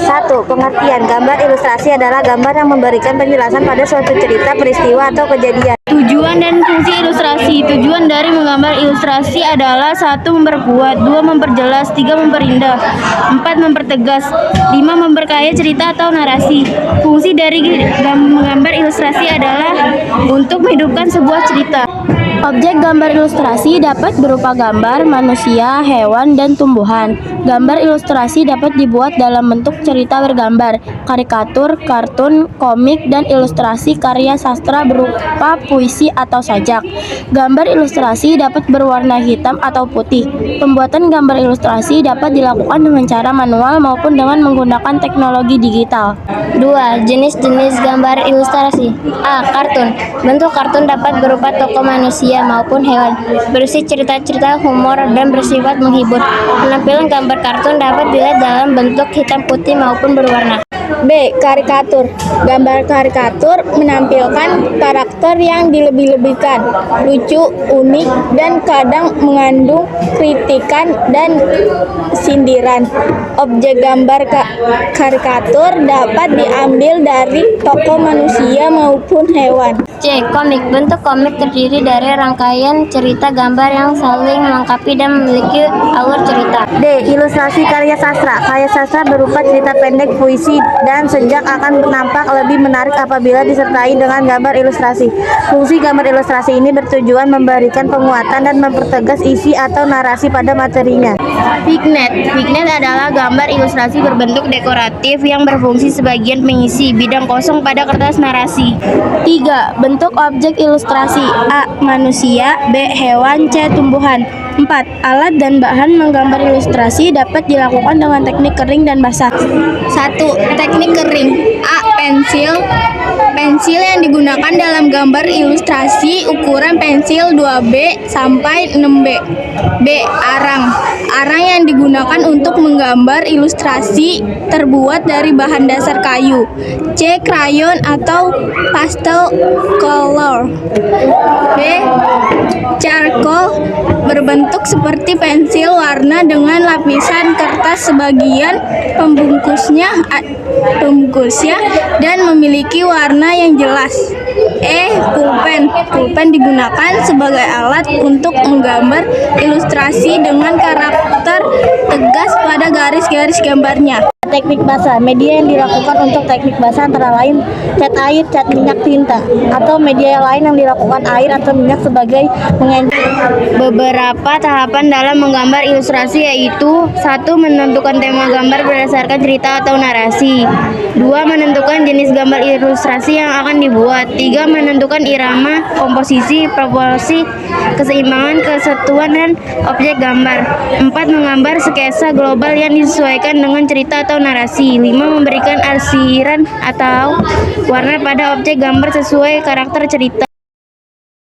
1. Pengertian. Gambar ilustrasi adalah gambar yang memberikan penjelasan pada suatu cerita, peristiwa, atau kejadian. Tujuan dan fungsi ilustrasi. Tujuan dari menggambar ilustrasi adalah 1. Memperkuat, 2. Memperjelas, 3. Memperindah, 4. Mempertegas, 5. Memperkaya cerita atau narasi. Fungsi dari menggambar ilustrasi adalah untuk menghidupkan sebuah cerita. Objek gambar ilustrasi dapat berupa gambar, manusia, hewan, dan tumbuhan. Gambar ilustrasi dapat dibuat dalam bentuk cerita bergambar, karikatur, kartun, komik, dan ilustrasi karya sastra berupa puisi atau sajak. Gambar ilustrasi dapat berwarna hitam atau putih. Pembuatan gambar ilustrasi dapat dilakukan dengan cara manual maupun dengan menggunakan teknologi digital. 2. Jenis-jenis gambar ilustrasi. A. Kartun. Bentuk kartun dapat berupa tokoh manusia maupun hewan, berisi cerita-cerita humor dan bersifat menghibur. Penampilan gambar kartun dapat dilihat dalam bentuk hitam putih maupun berwarna. B. Karikatur. Gambar karikatur menampilkan karakter yang dilebih-lebihkan, lucu, unik, dan kadang mengandung kritikan dan sindiran. Objek gambar karikatur dapat diambil dari tokoh manusia maupun hewan. C. Komik. Bentuk komik terdiri dari rangkaian cerita gambar yang saling melengkapi dan memiliki alur cerita. D. Ilustrasi karya sastra. Karya sastra berupa cerita pendek, puisi, dan sejak akan nampak lebih menarik apabila disertai dengan gambar ilustrasi. Fungsi gambar ilustrasi ini bertujuan memberikan penguatan dan mempertegas isi atau narasi pada materinya. Vignette. Vignette adalah gambar ilustrasi berbentuk dekoratif yang berfungsi sebagai pengisi bidang kosong pada kertas narasi. 3. Bentuk objek ilustrasi. A. Manusia, B. Hewan, C. Tumbuhan. 4. Alat dan bahan menggambar ilustrasi dapat dilakukan dengan teknik kering dan basah. 1. Teknik kering. A. Pensil. Pensil yang digunakan dalam gambar ilustrasi ukuran pensil 2B sampai 6B. B. Arang. Arang yang digunakan untuk menggambar ilustrasi terbuat dari bahan dasar kayu. C. Krayon atau pastel color. B. Charcoal, berbentuk seperti pensil warna dengan lapisan kertas sebagian pembungkusnya dan memiliki warna yang jelas. E. Pulpen. Pulpen digunakan sebagai alat untuk menggambar ilustrasi dengan karakter tegas pada garis-garis gambarnya. Teknik basah. Media yang dilakukan untuk teknik basah antara lain cat air, cat minyak tinta, atau media lain yang dilakukan air atau minyak sebagai pengencer. Beberapa tahapan dalam menggambar ilustrasi yaitu 1. Menentukan tema gambar berdasarkan cerita atau narasi. 2. Menentukan jenis gambar ilustrasi yang akan dibuat. 3. Menentukan irama, komposisi, proporsi, keseimbangan, kesatuan, dan objek gambar. 4. Menggambar sketsa global yang disesuaikan dengan cerita atau narasi. 5. Memberikan arsiran atau warna pada objek gambar sesuai karakter cerita.